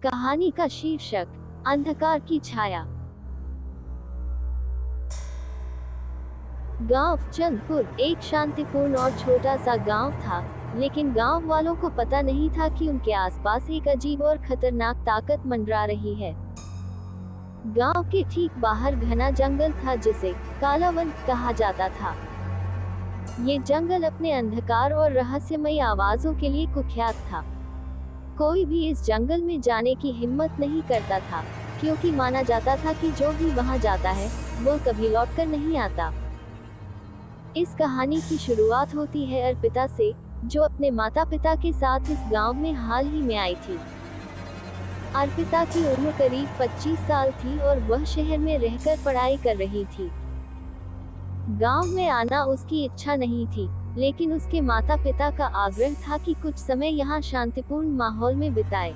कहानी का शीर्षक अंधकार की छाया। गांव चंदपुर एक शांतिपूर्ण और छोटा सा गांव था, लेकिन गांव वालों को पता नहीं था कि उनके आसपास एक अजीब और खतरनाक ताकत मंडरा रही है। गांव के ठीक बाहर घना जंगल था जिसे काला वन कहा जाता था। ये जंगल अपने अंधकार और रहस्यमयी आवाजों के लिए कुख्यात था। कोई भी इस जंगल में जाने की हिम्मत नहीं करता था, क्योंकि माना जाता था कि जो भी वहां जाता है वो कभी लौटकर नहीं आता। इस कहानी की शुरुआत होती है अर्पिता से, जो अपने माता पिता के साथ इस गांव में हाल ही में आई थी। अर्पिता की उम्र करीब 25 साल थी और वह शहर में रहकर पढ़ाई कर रही थी। गांव में आना उसकी इच्छा नहीं थी, लेकिन उसके माता पिता का आग्रह था कि कुछ समय यहाँ शांतिपूर्ण माहौल में बिताए।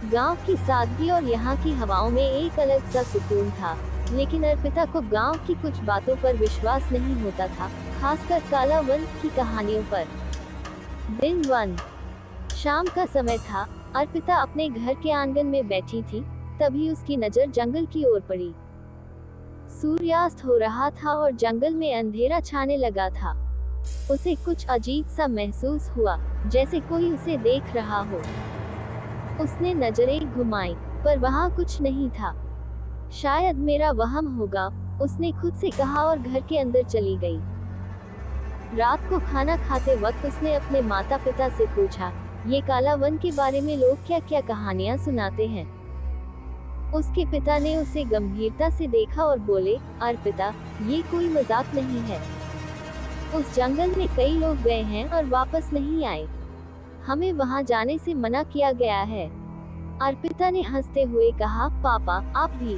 गांव की सादगी और यहाँ की हवाओं में एक अलग सा सुकून था, लेकिन अर्पिता को गांव की कुछ बातों पर विश्वास नहीं होता था, खासकर काला वन की कहानियों पर। दिन 1 शाम का समय था। अर्पिता अपने घर के आंगन में बैठी थी, तभी उसकी नजर जंगल की ओर पड़ी। सूर्यास्त हो रहा था और जंगल में अंधेरा छाने लगा था। उसे कुछ अजीब सा महसूस हुआ, जैसे कोई उसे देख रहा हो। उसने नजरें घुमाई, पर वहां कुछ नहीं था। शायद मेरा वहम होगा, उसने खुद से कहा और घर के अंदर चली गई। रात को खाना खाते वक्त उसने अपने माता पिता से पूछा, ये काला वन के बारे में लोग क्या क्या कहानियां सुनाते हैं। उसके पिता ने उसे गंभीरता से देखा और बोले, अर्पिता, ये कोई मजाक नहीं है। उस जंगल में कई लोग गए हैं और वापस नहीं आए। हमें वहां जाने से मना किया गया है। अर्पिता ने हंसते हुए कहा, पापा, आप भी?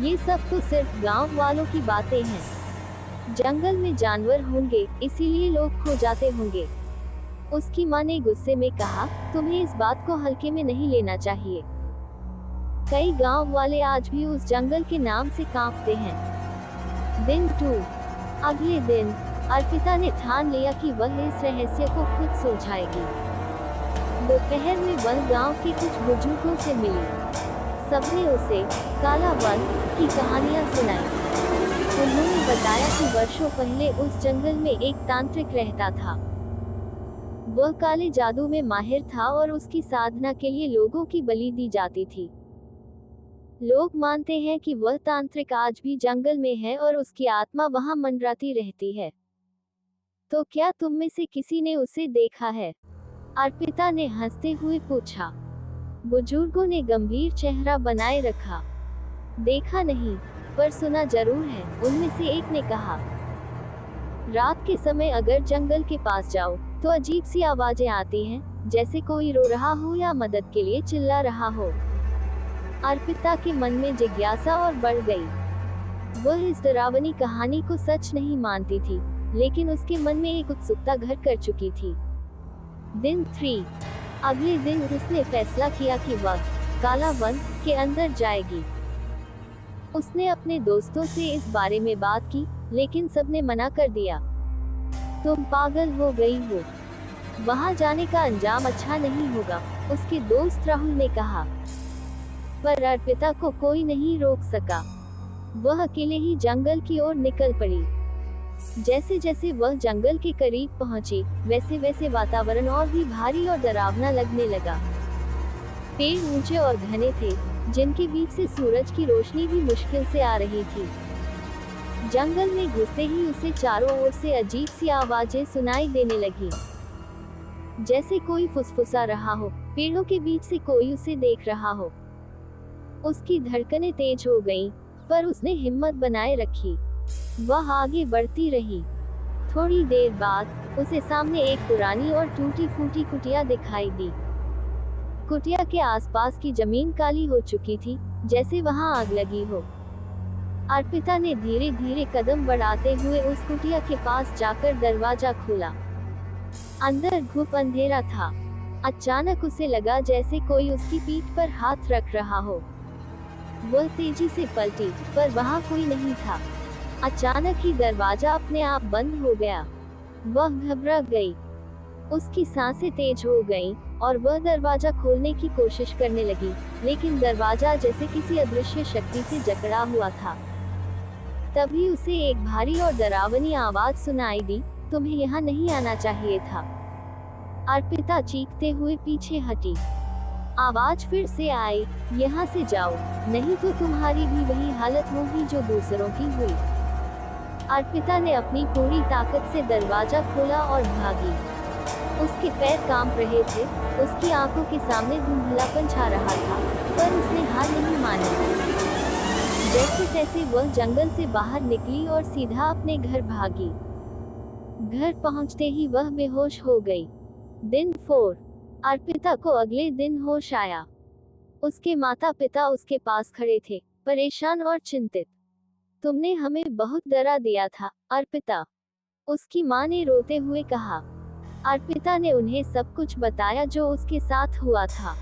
ये सब तो सिर्फ गांव वालों की बातें हैं। जंगल में जानवर होंगे, इसीलिए लोग खो जाते होंगे। उसकी माँ ने गुस्से में कहा, तुम्हें इस बात को हल्के में नहीं लेना चाहिए। कई गांव वाले आज भी उस जंगल के नाम से कांपते हैं। दिन 2 अगले दिन अर्पिता ने ठान लिया कि वह इस रहस्य को खुद सुलझाएगी। दोपहर में वह गांव के कुछ बुजुर्गों से मिली। सबने उसे काला वन की कहानियां सुनाई। उन्होंने बताया कि वर्षों पहले उस जंगल में एक तांत्रिक रहता था। वह काले जादू में माहिर था और उसकी साधना के लिए लोगों की बलि दी जाती थी। लोग मानते हैं कि वह तांत्रिक आज भी जंगल में है और उसकी आत्मा वहां मंडराती रहती है। तो क्या तुम में से किसी ने उसे देखा है? अर्पिता ने हंसते हुए पूछा। बुजुर्गों ने गंभीर चेहरा बनाए रखा। देखा नहीं, पर सुना जरूर है, उनमें से एक ने कहा। रात के समय अगर जंगल के पास जाओ तो अजीब सी आवाजें आती हैं, जैसे कोई रो रहा हो या मदद के लिए चिल्ला रहा हो। अर्पिता के मन में जिज्ञासा और बढ़ गई। वह इस डरावनी कहानी को सच नहीं मानती थी, लेकिन उसके मन में एक उत्सुकता घर कर चुकी थी। दिन 3 अगले दिन उसने फैसला किया कि वह काला वन के अंदर जाएगी। उसने अपने दोस्तों से इस बारे में बात की, लेकिन सबने मना कर दिया। तुम पागल हो गई हो, वहां जाने का अंजाम अच्छा नहीं होगा, उसके दोस्त राहुल ने कहा। पर अर्पिता को कोई नहीं रोक सका। वह अकेले ही जंगल की ओर निकल पड़ी। जैसे जैसे वह जंगल के करीब पहुंची, वैसे वैसे वातावरण और भी भारी और डरावना लगने लगा। पेड़ ऊंचे और घने थे, जिनके बीच से सूरज की रोशनी भी मुश्किल से आ रही थी। जंगल में घुसते ही उसे चारों ओर से अजीब सी आवाजें सुनाई देने लगी, जैसे कोई फुसफुसा रहा हो, पेड़ों के बीच से कोई उसे देख रहा हो। उसकी धड़कनें तेज हो गईं, पर उसने हिम्मत बनाए रखी। वह आगे बढ़ती रही। थोड़ी देर बाद उसे सामने एक पुरानी और टूटी फूटी कुटिया दिखाई दी। कुटिया के आसपास की जमीन काली हो चुकी थी, जैसे वहां आग लगी हो। अर्पिता ने धीरे धीरे कदम बढ़ाते हुए उस कुटिया के पास जाकर दरवाजा खोला। अंदर घुप अंधेरा था। अचानक उसे लगा जैसे कोई उसकी पीठ पर हाथ रख रहा हो। वह तेजी से पलटी, पर वहां कोई नहीं था। अचानक ही दरवाजा अपने आप बंद हो गया। वह घबरा गई। उसकी सांसें तेज हो गईं, और वह दरवाजा खोलने की कोशिश करने लगी, लेकिन दरवाजा जैसे किसी अदृश्य शक्ति से जकड़ा हुआ था। तभी उसे एक भारी और डरावनी आवाज सुनाई दी, तुम्हें यहाँ नहीं आना चाहिए था। अर्पिता चीखते हुए पीछे हटी। आवाज फिर से आई, यहाँ से जाओ, नहीं तो तुम्हारी भी वही हालत होगी जो दूसरों की हुई। अर्पिता ने अपनी पूरी ताकत से दरवाजा खोला और भागी। उसके पैर कांप रहे थे, उसकी आंखों के सामने धुंधलापन छा रहा था, पर उसने हार नहीं मानी। जैसे तैसे वह जंगल से बाहर निकली और सीधा अपने घर भागी। घर पहुंचते ही वह बेहोश हो गई। दिन 4। अर्पिता को अगले दिन होश आया। उसके माता पिता उसके पास खड़े थे, परेशान और चिंतित। तुमने हमें बहुत डरा दिया था, अर्पिता, उसकी मां ने रोते हुए कहा। अर्पिता ने उन्हें सब कुछ बताया जो उसके साथ हुआ था।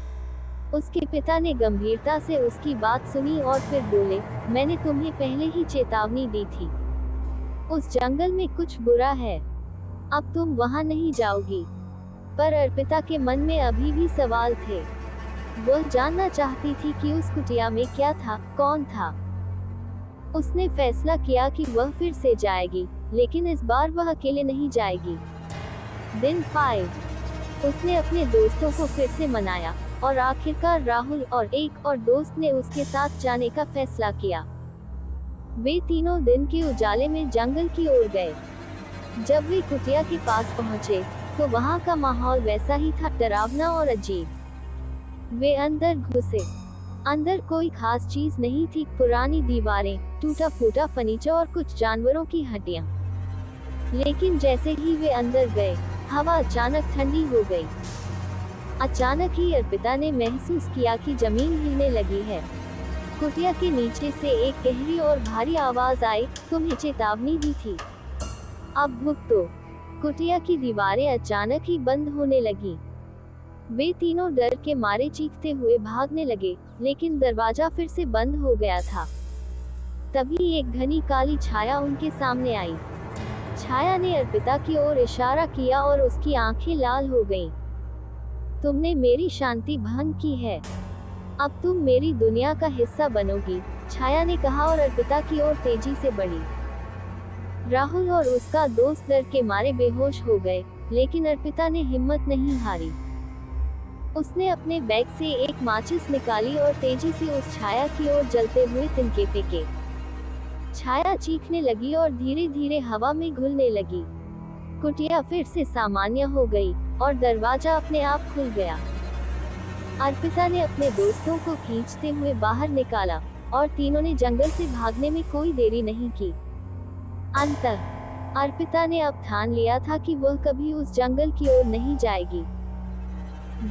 उसके पिता ने गंभीरता से उसकी बात सुनी और फिर बोले, मैंने तुम्हें पहले ही चेतावनी दी थी। उस जंगल में कुछ बुरा है, अब तुम वहां नहीं जाओगी। पर अर्पिता के मन में अभी भी सवाल थे। वह जानना चाहती थी कि उस कुटिया में क्या था, कौन था। उसने फैसला किया कि वह फिर से जाएगी, लेकिन इस बार वह अकेले नहीं जाएगी। दिन 5। उसने अपने दोस्तों को फिर से मनाया और आखिरकार राहुल और एक और दोस्त ने उसके साथ जाने का फैसला किया। वे तीनों दिन के उजाले में जंगल की ओर गए। जब वे कुटिया के पास पहुंचे, तो वहां का माहौल वैसा ही था, डरावना और अजीब। वे अंदर घुसे। अंदर कोई खास चीज नहीं थी, पुरानी दीवारें, टूटा फूटा फर्नीचर और कुछ जानवरों की हड्डियां। लेकिन जैसे ही वे अंदर गए, हवा अचानक ठंडी हो गई। अचानक ही अर्पिता ने महसूस किया कि जमीन हिलने लगी है। कुटिया के नीचे से एक गहरी और भारी आवाज आई, तुम्हें चेतावनी दी थी, अब भुगतो। कुटिया की दीवारें अचानक ही बंद होने लगी। वे तीनों डर के मारे चीखते हुए भागने लगे, लेकिन दरवाजा फिर से बंद हो गया था। तभी एक घनी काली छाया उनके सामने आई। छाया ने अर्पिता की ओर इशारा किया और उसकी आंखें लाल हो गईं। तुमने मेरी शांति भंग की है, अब तुम मेरी दुनिया का हिस्सा बनोगी, छाया ने कहा और अर्पिता की ओर तेजी से बढ़ी। राहुल और उसका दोस्त डर के मारे बेहोश हो गए, लेकिन अर्पिता ने हिम्मत नहीं हारी। उसने अपने बैग से एक माचिस निकाली और तेजी से उस छाया की ओर जलते हुए तिनके फेंके। छाया चीखने लगी और धीरे धीरे हवा में घुलने लगी। कुटिया फिर से सामान्य हो गई और दरवाजा अपने आप खुल गया। अर्पिता ने अपने दोस्तों को खींचते हुए बाहर निकाला और तीनों ने जंगल से भागने में कोई देरी नहीं की। अंततः अर्पिता ने अब ठान लिया था कि वह कभी उस जंगल की ओर नहीं जाएगी।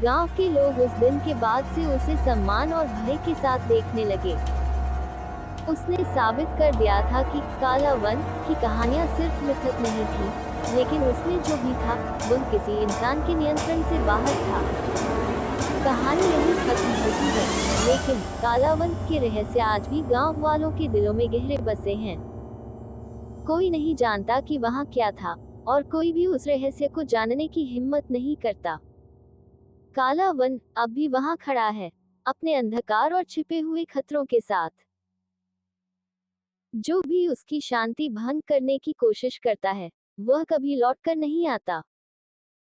गांव के लोग उस दिन के बाद से उसे सम्मान और भय के साथ देखने लगे। उसने साबित कर दिया था कि काला वन की कहानियां सिर्फ मिथक नहीं थी, लेकिन उसमें जो भी था वह किसी इंसान के नियंत्रण से बाहर था। कहानी यही खत्म होती है, लेकिन काला वन के रहस्य आज भी गांव वालों के दिलों में गहरे बसे हैं। कोई नहीं जानता कि वहां क्या था, और कोई भी उस रहस्य को जानने की हिम्मत नहीं करता। काला वन अब भी वहां खड़ा है, अपने अंधकार और छिपे हुए खतरों के साथ। जो भी उसकी शांति भंग करने की कोशिश करता है, वह कभी लौटकर नहीं आता।